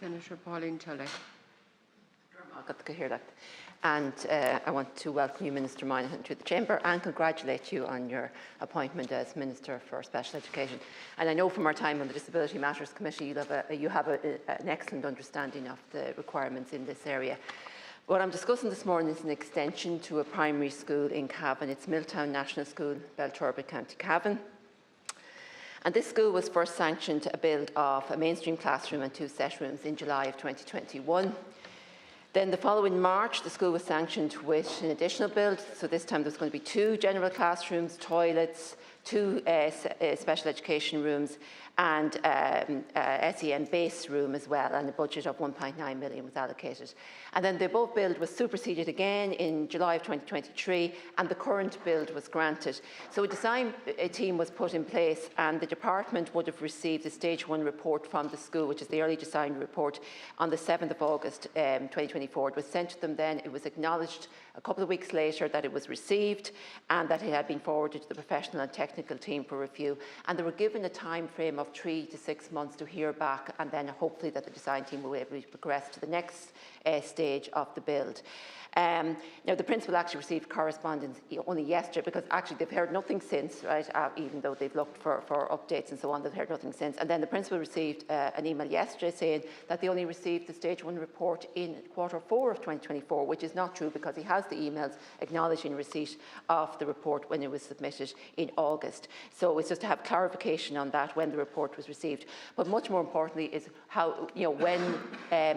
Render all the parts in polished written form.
Senator Pauline Tully. I got to hear that. And I want to welcome you, Minister Moynihan, to the Chamber and congratulate you on your appointment as Minister for Special Education. And I know from our time on the Disability Matters Committee you have an excellent understanding of the requirements in this area. What I'm discussing this morning is an extension to a primary school in Cavan. It's Milltown National School, Belturbet, County Cavan. And this school was first sanctioned a build of a mainstream classroom and 2 set rooms in July of 2021. Then the following March, the school was sanctioned with an additional build. So this time there's going to be 2 general classrooms, toilets, 2 special education rooms and SEN base room as well, and a budget of 1.9 million was allocated. And then the above build was superseded again in July of 2023, and the current build was granted. So a design team was put in place, and the department would have received the Stage 1 report from the school, which is the early design report, on the 7th of August 2024. It was sent to them then. It was acknowledged a couple of weeks later that it was received and that it had been forwarded to the professional and technical team for review. And they were given a time frame of 3 to 6 months to hear back, and then hopefully that the design team will be able to progress to the next stage of the build. Now, the principal actually received correspondence only yesterday, because actually they've heard nothing since, right? Even though they've looked for updates and so on, they've heard nothing since. And then the principal received an email yesterday saying that they only received the Stage 1 report in Q4 of 2024, which is not true, because he has the emails acknowledging receipt of the report when it was submitted in August. So it's just to have clarification on that, when the report was received. But much more importantly is how, when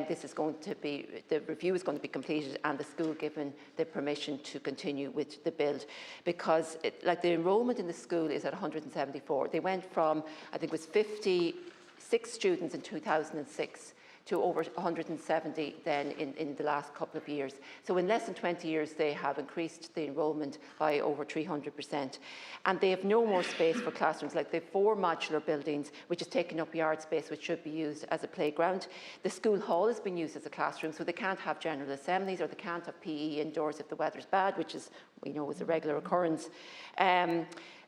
this is going to be, the review is going to be completed and the school given the permission to continue with the build, because the enrolment in the school is at 174. They went from, I think it was 56 students in 2006 to over 170 then in the last couple of years. So in less than 20 years, they have increased the enrolment by over 300%. And they have no more space for classrooms. Like, they have 4 modular buildings, which is taking up yard space, which should be used as a playground. The school hall is being used as a classroom, so they can't have general assemblies, or they can't have PE indoors if the weather's bad, which is, we know, is a regular occurrence.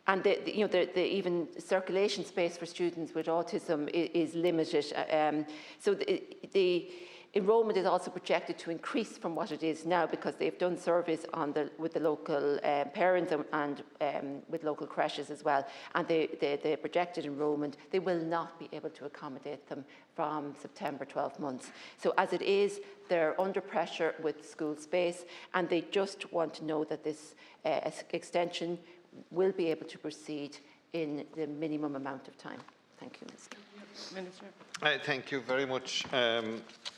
And the even circulation space for students with autism is limited. So the enrolment is also projected to increase from what it is now, because they've done surveys with the local parents and with local creches as well. And the projected enrolment, they will not be able to accommodate them from September 12 months. So as it is, they're under pressure with school space, and they just want to know that this extension will be able to proceed in the minimum amount of time. Thank you, Minister. Thank you very much,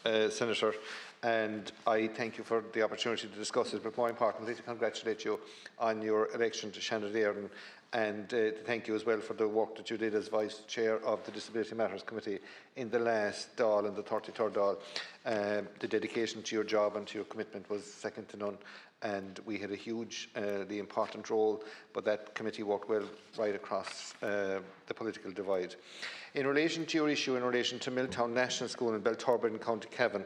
Senator, and I thank you for the opportunity to discuss it, but more importantly to congratulate you on your election to Shannon, and thank you as well for the work that you did as Vice Chair of the Disability Matters Committee in the last Dáil, in the 33rd Dáil. The dedication to your job and to your commitment was second to none, and we had a hugely important role, but that committee worked well right across the political divide. In relation to your issue in relation to Milltown National School in Belturbet in County Cavan,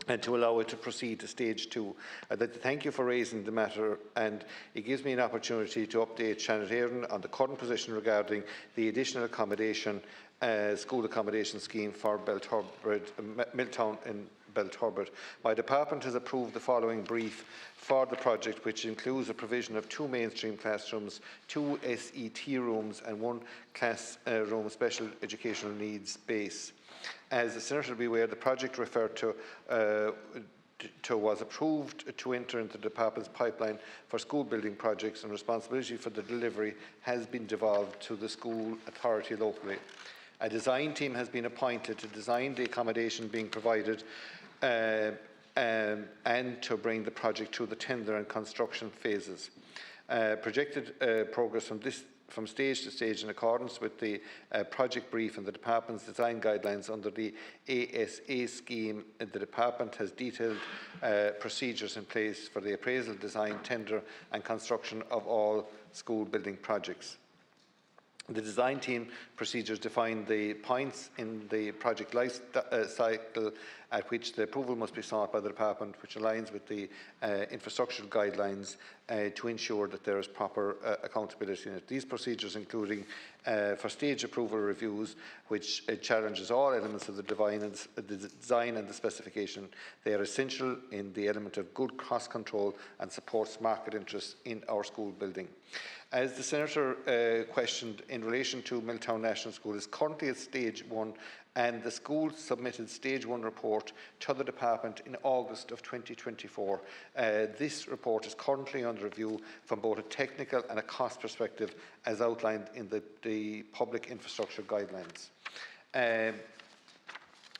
and to allow it to proceed to Stage 2. I'd like to thank you for raising the matter, and it gives me an opportunity to update Shannon on the current position regarding the additional accommodation, school accommodation scheme for Milltown in Belturbet. My department has approved the following brief for the project, which includes a provision of 2 mainstream classrooms, 2 SET rooms and 1 classroom special educational needs base. As the Senator will be aware, the project referred to was approved to enter into the department's pipeline for school building projects, and responsibility for the delivery has been devolved to the school authority locally. A design team has been appointed to design the accommodation being provided and to bring the project to the tender and construction phases. Projected progress from stage to stage in accordance with the project brief and the department's design guidelines under the ASA scheme. The department has detailed procedures in place for the appraisal, design, tender and construction of all school building projects. The design team procedures define the points in the project life cycle at which the approval must be sought by the department, which aligns with the infrastructural guidelines to ensure that there is proper accountability in it. These procedures, including for stage approval reviews, which challenges all elements of the design and the specification. They are essential in the element of good cost control and supports market interests in our school building. As the Senator questioned, in relation to Milltown National School, is currently at stage 1, and the school submitted stage 1 report to the department in August of 2024. This report is currently under review from both a technical and a cost perspective, as outlined in the public infrastructure guidelines.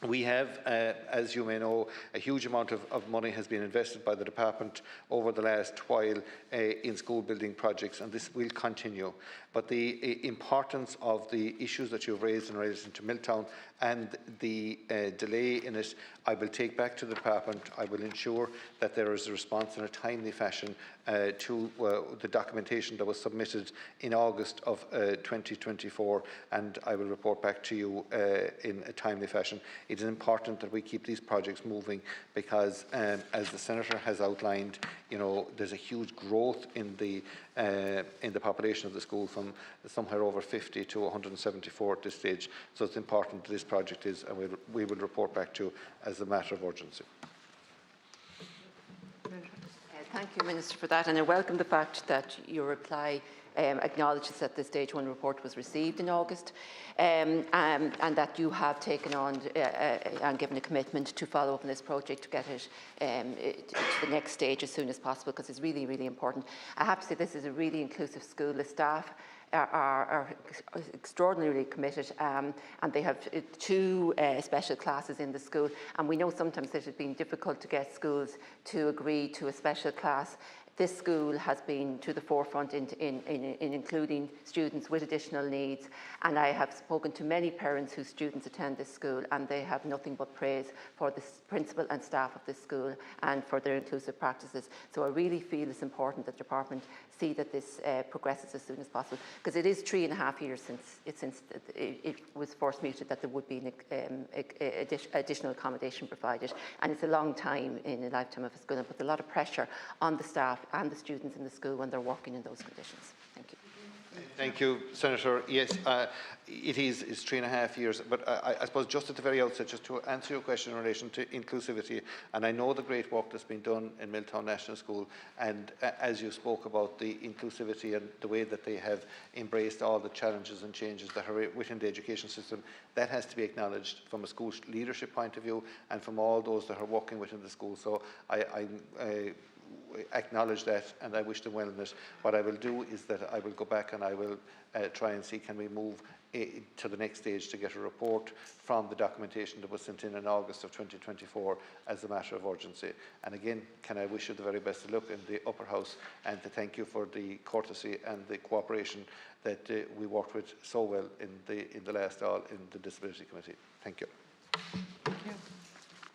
We have, as you may know, a huge amount of money has been invested by the department over the last while in school building projects, and this will continue. But the importance of the issues that you've raised in relation to Milltown and the delay in it, I will take back to the department. I will ensure that there is a response in a timely fashion to the documentation that was submitted in August of 2024, and I will report back to you in a timely fashion. It is important that we keep these projects moving because, as the Senator has outlined, there's a huge growth in the population of the school from somewhere over 50 to 174 at this stage. So it's important that this project is, and we will report back to you as a matter of urgency. Thank you, Minister, for that, and I welcome the fact that your reply acknowledges that the Stage 1 report was received in August and that you have taken on and given a commitment to follow up on this project to get it to the next stage as soon as possible, because it's really, really important. I have to say this is a really inclusive school. The staff are extraordinarily committed, and they have 2 special classes in the school, and we know sometimes it has been difficult to get schools to agree to a special class. This school has been to the forefront in including students with additional needs, and I have spoken to many parents whose students attend this school, and they have nothing but praise for the principal and staff of this school and for their inclusive practices. So I really feel it's important that the department see that this progresses as soon as possible, because it is 3.5 years since it was first mooted that there would be additional accommodation provided, and it's a long time in the lifetime of a school, and puts a lot of pressure on the staff and the students in the school when they're working in those conditions. Thank you. Thank you, Senator. Yes, it's 3.5 years, but I suppose just at the very outset, just to answer your question in relation to inclusivity, and I know the great work that's been done in Milltown National School, and as you spoke about the inclusivity and the way that they have embraced all the challenges and changes that are within the education system, that has to be acknowledged from a school leadership point of view and from all those that are working within the school. So I acknowledge that, and I wish them well in it. What I will do is that I will go back and I will try and see, can we move to the next stage to get a report from the documentation that was sent in August of 2024 as a matter of urgency. And again, can I wish you the very best of luck in the upper house, and to thank you for the courtesy and the cooperation that we worked with so well in the last all in the Disability Committee. Thank you. Thank you.